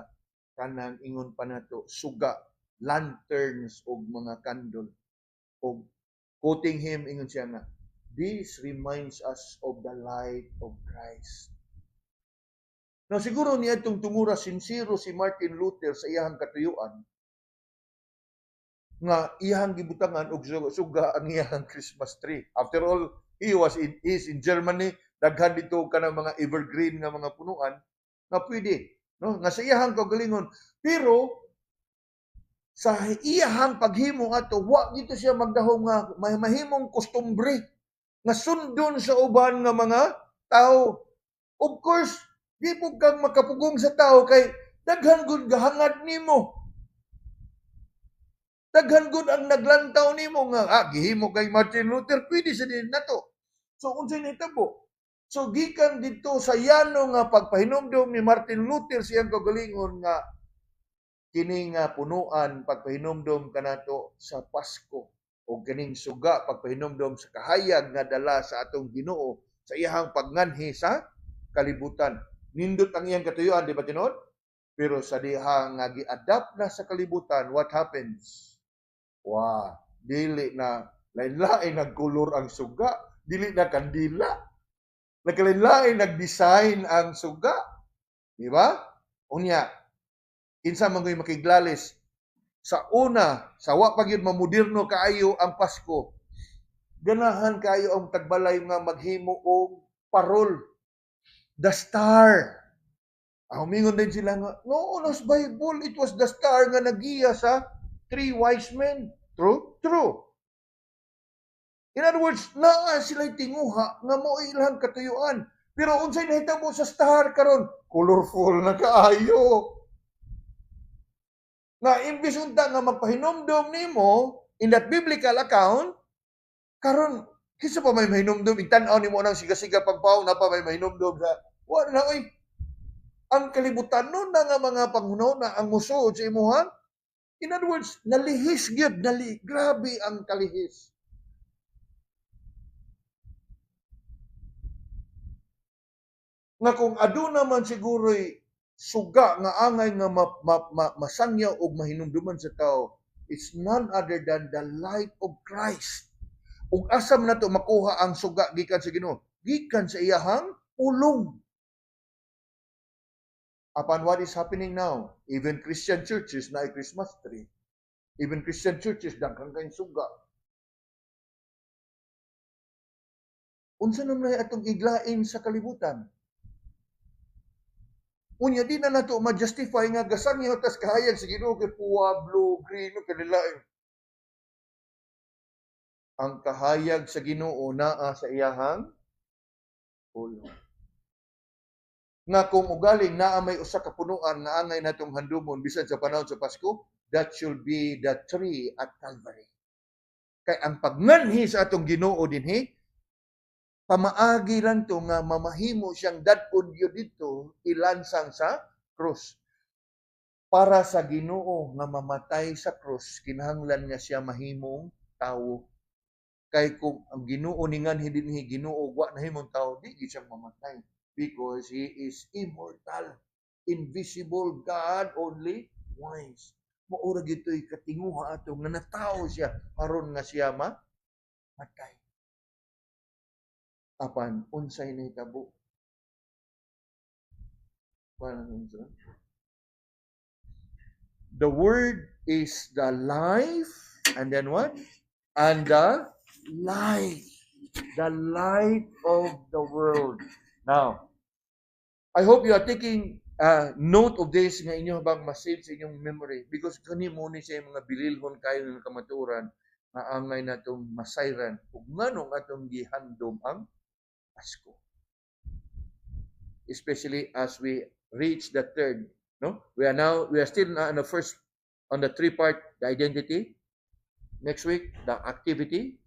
[SPEAKER 1] kanang ingon pa nato suga, lanterns og mga candle, og quoting him ingon siya nga, this reminds us of the light of Christ. Now siguro niya itong tungura sincero si Martin Luther sa iyahang katuyuan nga iyahang gibutangan og suga ang iyahang Christmas tree. After all, he is in Germany, daghan dito kanang mga evergreen nga mga punuan nga pwede, no, nga sa iyahang kagalingon. Pero sa iyahang paghimo ato, wa dito siya magdahom nga mahimong kustumbre nga sundon sa uban nga mga tao. Of course, di po kang makapugong sa tao kay daghan gud gahangad nimo. Daghan gud ang naglantaw nimo nga gihimo kay Martin Luther, pwede sa din nato. So unsay nahitabo? So gikan dito sa yano nga pagpahinumdom ni Martin Luther siyang kagalingon nga kini nga punuan pagpahinumdom kanato sa Pasko o kining suga pagpahinumdom sa kahayag nga dala sa atong Ginoo sa iyahang pagnganhi sa kalibutan. Nindot ang iyang katuyuan, di ba tinuod? Pero sa diha nga gi-adapt na sa kalibutan, what happens? Wow, dili na lain-lain nagkulor ang suga, dili na kandila. Nagkalain-lain nag-design ang suga. Di ba? Unya, kinsa man ko'y makiglalis sa una, sa wa pa gyud mamoderno kaayo ang Pasko. Ganahan kayo ang tagbalay nga maghimo og parol. The star. Humingon din sila nga, no, sa Bible, it was the star nga nagiya sa 3 wise men. True? True. In other words, naa sila'y tinguha nga mo ilang katuyuan. Pero unsay nahitabo sa star karon, colorful na kaayo. Nga imbis unta nga magpahinumdom nimo in that biblical account, karon kinsa pa may mahinumdom, itan-aw nimo nang siga-siga pagpaw na pa may mahinumdom sa wa na oy. Ang kalibutan nun na nga mga pangunaw na ang musuod sa imuhan. In other words, nalihis gyud, grabe ang kalihis. Nga kung aduna man siguro'y suga nga angay nga masangyaw og mahinumduman sa tao, it's none other than the light of Christ. Ug asam na to makuha ang suga gikan sa Ginoo, gikan sa iyahang pulong. Upon what is happening now, even Christian churches na ay Christmas tree. Even Christian churches daghang kay suga. Unsa naman atong iglain sa kalibutan? Unya di na nato ma-justify nga gasangyaw tas kahayag sa Ginoo kay puwa, blue, green, kanilain. Ang kahayag sa Ginoo naa sa iyahang pulong. Nga kung ugaling naa may usa ka punuan nga angay natong handumon bisan sa panahon sa Pasko, that should be the tree at Calvary. Kay ang pagnganhi sa atong Ginoo dinhi, pamaagi lang to nga mamahimo siyang dadpon gyud dito ilansang sa krus. Para sa Ginoo nga mamatay sa krus, kinahanglan nga siya mahimong tawo. Kay kung ang Ginoo ningan hindi ni Ginoo wa nahimong tawo, di gyud siya mamatay. Because He is immortal, invisible, God only wise. Maura gito'y katinguha ato nga natao siya aron nga siya matay. Apan unsay nahitabo? The word is the life, and then what? And the light. The light of the world. Now, I hope you are taking note of this nga inyo bang masave sa inyong memory because kani mo ni sa mga bililhon kayo ng kamaturan na angay natong masayran ug nganong atong gihandom ang Pasko. Especially as we reach the third, no? We are still on the 3-part, the identity. Next week, the activity.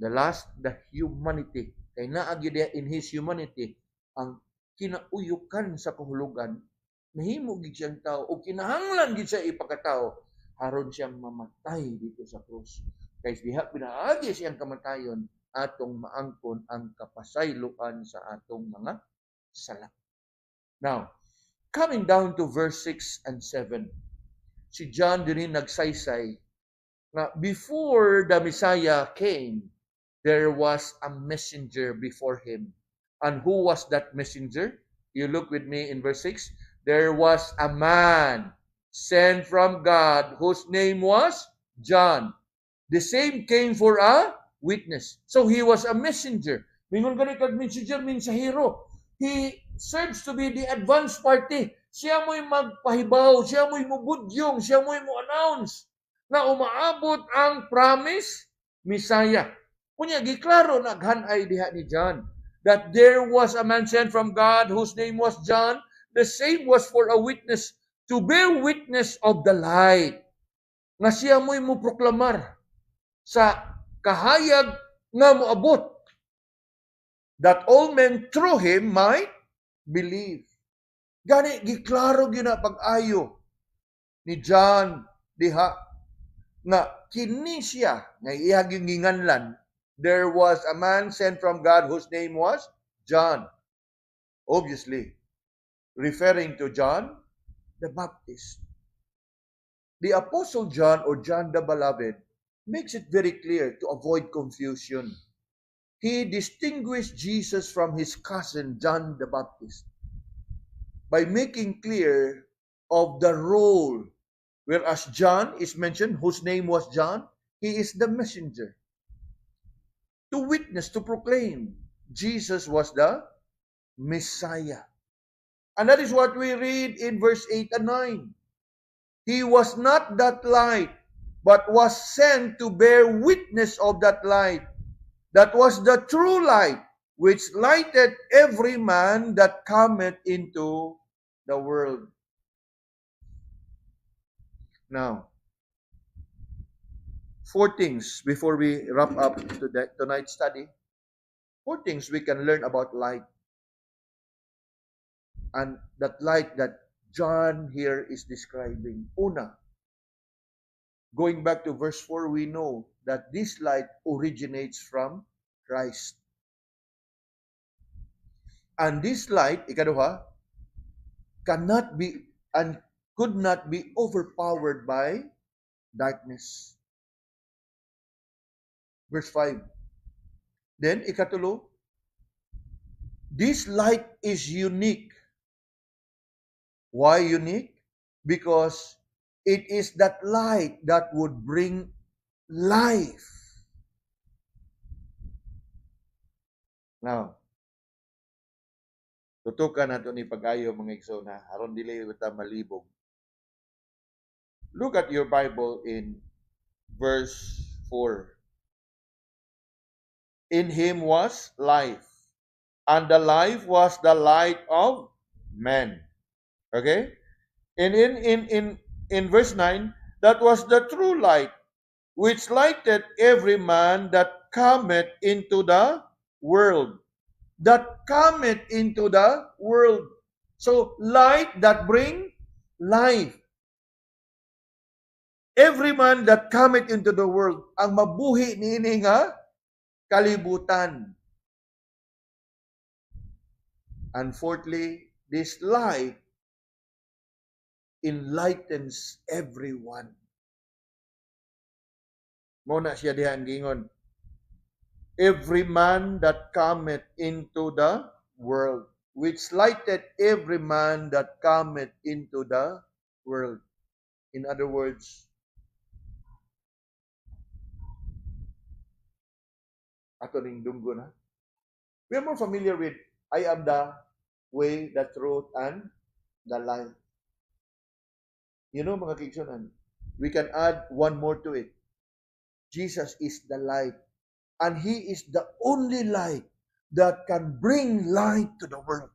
[SPEAKER 1] The last, the humanity. Kay naa gyud in His humanity ang kinauyukan sa kahulugan, nahimo gid siyang tao o kinahanglan gid siya ipakatao aron siyang mamatay dito sa krus. Kay diha pinaagi siyang kamatayon atong maangkon ang kapasayloan sa atong mga sala. Now, coming down to verse 6 and 7, si John din nagsaysay na before the Messiah came, there was a messenger before him. And who was that messenger? You look with me in verse 6. There was a man sent from God whose name was John. The same came for a witness. So he was a messenger. Mingon gani kag messenger, mensahero. He serves to be the advance party. Siya mo'y magpahibaw, siya mo'y mubudyong, siya mo'y mo-announce na umaabot ang promise Messiah. Kunya giklaro naghanay diha ni John that there was a man sent from God whose name was John. The same was for a witness, to bear witness of the light. Nga siya mo'y muproklamar sa kahayag nga moabot, that all men through him might believe. Gani, giklaro gyud na pag-ayo ni John diha nga kini siya nga iyang ginganlan. There was a man sent from God whose name was John. Obviously, referring to John the Baptist. The Apostle John, or John the Beloved, makes it very clear to avoid confusion. He distinguished Jesus from his cousin John the Baptist by making clear of the role. Whereas John is mentioned, whose name was John, he is the messenger to witness, to proclaim Jesus was the Messiah. And that is what we read in verse 8 and 9. He was not that light, but was sent to bear witness of that light. That was the true light, which lighted every man that cometh into the world. Now, 4 things before we wrap up tonight's study. 4 things we can learn about light. And that light that John here is describing. Una, going back to verse 4, we know that this light originates from Christ. And this light, ikaduha, cannot be and could not be overpowered by darkness. Verse 5. Then, ikatulo, this light is unique. Why unique? Because it is that light that would bring life. Now, tutukan nato ni pag-ayo mga igsoon aron dili ta malibog. Look at your Bible in verse 4. In him was life, and the life was the light of men. Okay? And in verse 9, that was the true light, which lighted every man that cometh into the world. That cometh into the world. So, light that bring life. Every man that cometh into the world, ang mabuhi niini nga kalibutan. And fourthly, this light enlightens everyone. Muna siya diha ang gingon. Every man that cometh into the world, which lighted every man that cometh into the world. In other words, ato ning dunggo na. We are more familiar with, I am the way, the truth, and the life. You know, mga kigsunan, we can add one more to it. Jesus is the light. And He is the only light that can bring light to the world.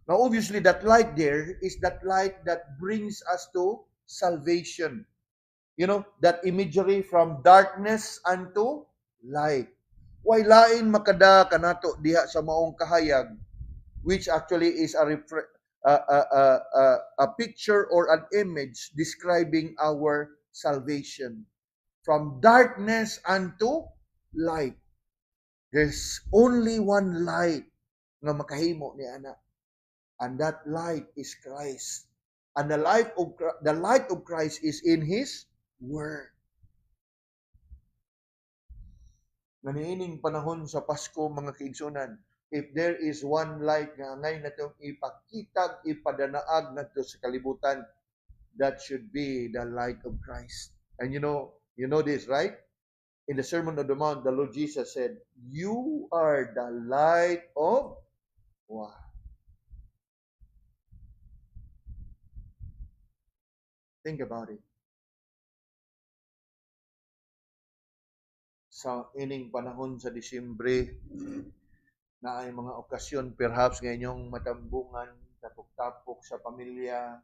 [SPEAKER 1] Now, obviously, that light there is that light that brings us to salvation. You know, that imagery from darkness unto light. Why lain makada kanato diha sa maong kahayag, which actually is a picture or an image describing our salvation. From darkness unto light. There's only one light nga makahimo ni ana. And that light is Christ. And the light of Christ is in His Word. Naniining panahon sa Pasko, mga kaigsunan, if there is one light nga ngay natong ipakitag, ipadanaag nato sa kalibutan, that should be the light of Christ. And you know this, right? In the Sermon on the Mount, the Lord Jesus said, "You are the light of what?" Think about it. Sa ining panahon sa Disyembre, na ay mga okasyon, perhaps ngayong matambungan, tapok-tapok sa pamilya,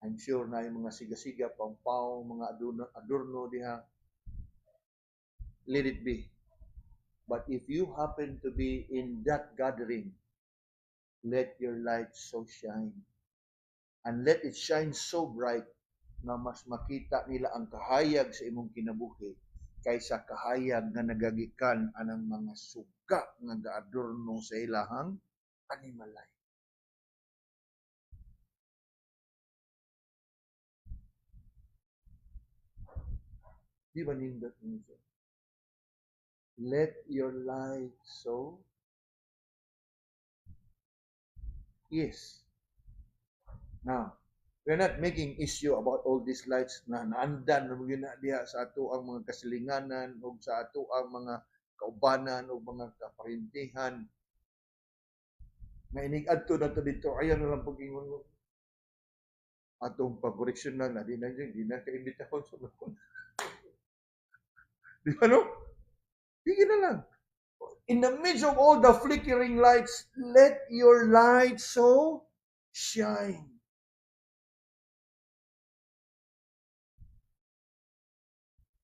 [SPEAKER 1] I'm sure na ay mga siga-siga, pang-pao, mga adorno diha. Let it be. But if you happen to be in that gathering, let your light so shine. and let it shine so bright na mas makita nila ang kahayag sa imong kinabuhi kaysa kahayag nga nagagikan anang mga suga nga gaadorno sa ilahang animalay. Di ba nindot ninyo? Let your light so. Yes. Now, we're not making issue about all these lights na naandan na mga diha sa ato ang mga kasilinganan o sa ato ang mga kaubanan o mga kaparintihan. Na inig-adto na to dito, ayan na lang pag-ingon mo. Atong pag-correction na, di na ka-imbitahon sa mga. Di ba no? Sige na lang. In the midst of all the flickering lights, let your light so shine.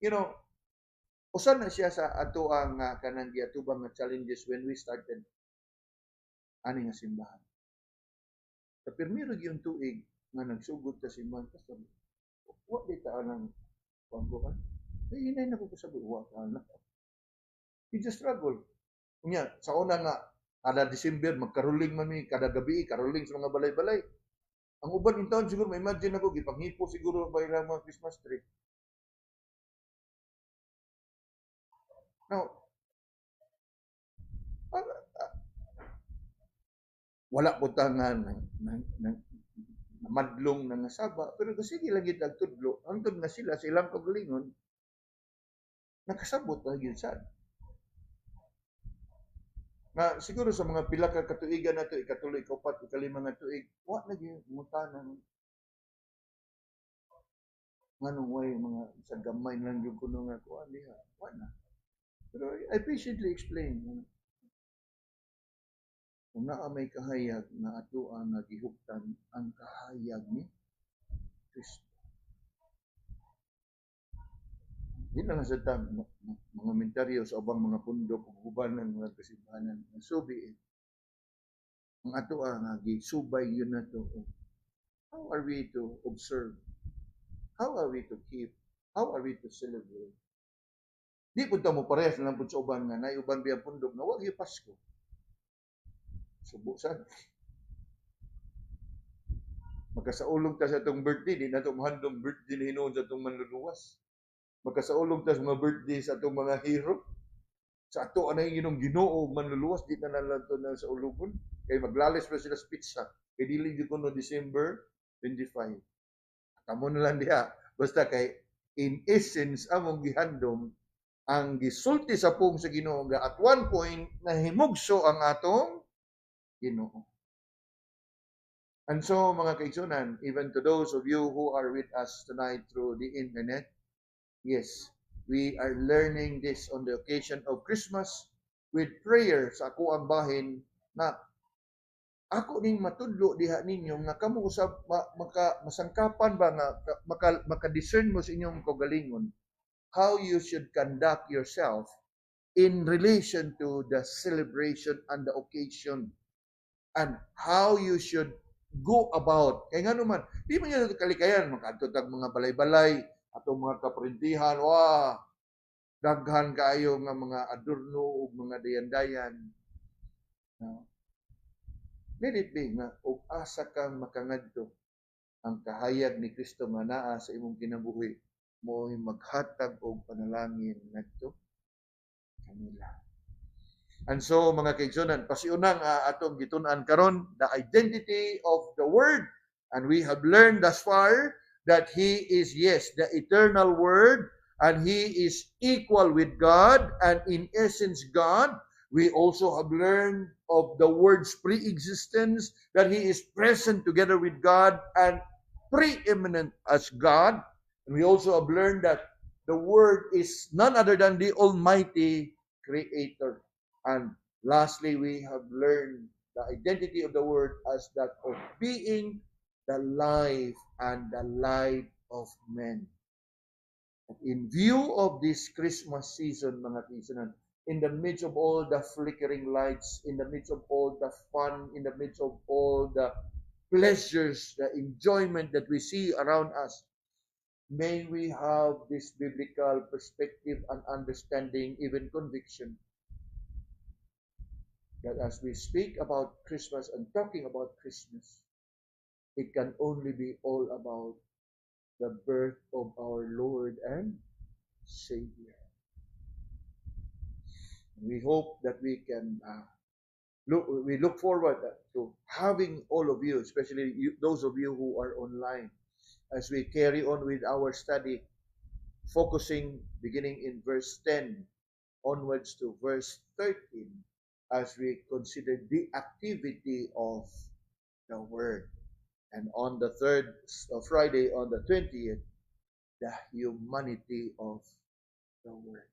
[SPEAKER 1] You know, usan na siya sa ato ang kanang giatubang nga challenges when we started ani nga simbahan. Sa pirmiro yung tuig nga nagsugod ta simbahan, pastor, wa di ta anang pambukan. Ay, hinay na ko sa buwa ka na. You just struggle. Unya, sa una nga, kada December, magkaruling man mi, kada gabi, karuling sa mga balay-balay. Ang uban in taon siguro, may imagine ako, gipanghipo siguro ba ilang mga Christmas tree. Now, wala po ta nga madlong na nasaba, pero sige lagi tagtudlo, antod nga sila, silang kagalingon, nakasabot na yun sad. Na siguro sa mga pila ka katuigan nato, ikatuloy, ikapat, ikalima nga tuig, wa na gyud mutanan. Nganong way mga sa gamay lang yung kuno nga kuan diha. Wa na. Pero I patiently explain. Kung naa may kahayag na ato ang nagihuptan ang kahayag ni Kristo. Di na lang sa mga mentaryo sa ubang mga pundok ug uban ng mga kasimbahanan. So be it. Ang ato ang gisubay yun na to. How are we to observe? How are we to keep? How are we to celebrate? Di po mo parehas na lang po sa uban nga na uban biyang pundok na wag yung Pasko. Subo sad. Magkasaulog ta sa itong birthday, di na ito mahandong birthday na hinoon sa itong manluluwas. Magkasaulog ta sa mga birthday sa itong mga hero. Sa ato anay ginong Ginoo manluluwas, di na nalanto na sa ulugon. Kaya maglalis pa sila sa pizza. Kaya dili di ko no December 25. Kamo na lang diha. Basta kay in essence among gihandom ang gisulti sa pung sa Ginoo nga at one point nahimugso ang atong Ginoo. And so mga kaigsunan, even to those of you who are with us tonight through the internet, yes, we are learning this on the occasion of Christmas with prayer sa ako ang bahin na ako ning matudlo diha ninyo nga kamo usab masangkapan ba nga maka-discern mo sa inyong kaugalingon how you should conduct yourself in relation to the celebration and the occasion and how you should go about. Kaya nga naman, di man yan kalikayan, makadto tag mga balay-balay, atong mga kaprintihan, wah, daghan kaayo nga mga adorno o mga dayan-dayan. No? Let it be nga, og asa kang makangadto ang kahayag ni Kristo nga naa sa imong kinabuhi, mo maghatag og panalangin ngadto kanila. And so mga kaigsunan, pasiunang atong gitun-an karon the identity of the Word, and we have learned thus far that He is, yes, the eternal Word, and He is equal with God, and in essence God. We also have learned of the Word's pre-existence, that He is present together with God and preeminent as God. And we also have learned that the Word is none other than the Almighty Creator. And lastly, we have learned the identity of the Word as that of being the life and the light of men. In view of this Christmas season, mga kisanan, in the midst of all the flickering lights, in the midst of all the fun, in the midst of all the pleasures, the enjoyment that we see around us, may we have this biblical perspective and understanding, even conviction, that as we speak about Christmas and talking about Christmas, it can only be all about the birth of our Lord and Savior. We hope that we can look forward to having all of you, especially those of you who are online, as we carry on with our study, focusing beginning in verse 10 onwards to verse 13, as we consider the activity of the Word. And on the third Friday, on the 20th, the humanity of the Word.